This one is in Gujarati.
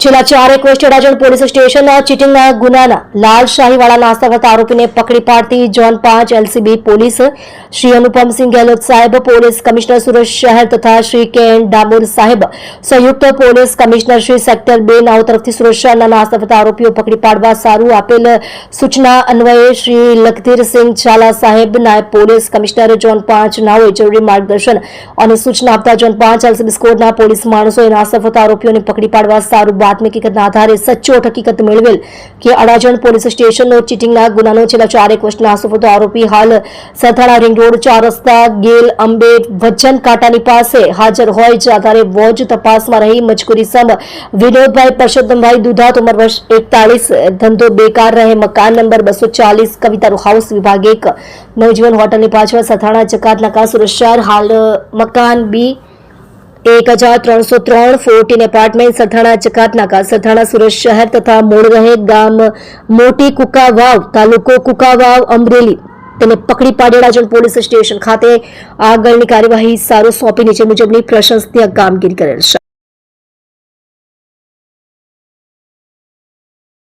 છેલ્લા 4 વર્ષથી અડાજણ પોલીસ સ્ટેશનના ચીટિંગના ગુનાના લાલ શાહીવાળા નાસ્તા કરતા આરોપીને પકડી પાડતી zone 5 LCB police Shri Anupamsinh Gehlot સાહેબ, પોલીસ કમિશનર સુરત શહેર તથા શ્રી કે એન ડામોર સાહેબ, સંયુક્ત પોલીસ કમિશનર શ્રી સેક્ટર 2 નાઓ તરફથી સુરત શહેરના નાસ્તા કરતા આરોપીઓ પકડી પાડવા સારું આપેલ સૂચના અન્વયે શ્રી લખધીરસિંહ ઝાલા સાહેબ, નાયબ પોલીસ કમિશનર ઝોન 5 નાઓએ જરૂરી માર્ગદર્શન અને સૂચના આપતા ઝોન 5 એલસીબી સ્કોડના પોલીસ માણસોએ નાસ્તા કરતા આરોપીઓને પકડી પાડવા સારું હકીકતના આધારે સચોટ હકીકત મેળવેલ કે અડાજણ પોલીસ સ્ટેશનનો ચીટિંગના ગુનાનો છેલ્લા 4 વર્ષના આસુફતો આરોપી હાલ સરથાણા રિંગ રોડ 4 રસ્તા ગેલ અંબે વજન કાંટાની પાસે હાજર હોય જે આધારે વોજ તપાસમાં રહી મજકૂરી સમ વિનોદભાઈ પરસોત્તમભાઈ દુધાત ઉંમર વર્ષ 41, ધંધો બેકાર રહે, મકાન નંબર 240 કવિતા હાઉસ વિભાગ 1 નવજીવન હોટલની પાછળ સરથાણા જકાત નાકા સુરત શહેર, હાલ મકાન બી 1303 14 એપાર્ટમેન્ટ સરથાણા જકાત નાકા સરથાણા સુરત શહેર તથા મૂળ રહે ગામ મોટી કુકાવાવ તાલુકો કુકાવાવ અમરેલી તેને પકડી પાડી અડાજણ પોલીસ સ્ટેશન ખાતે આગળની કાર્યવાહી સારું સોંપી નીચે મુજબની પ્રશંસનીય કામગીરી કરેલ છે.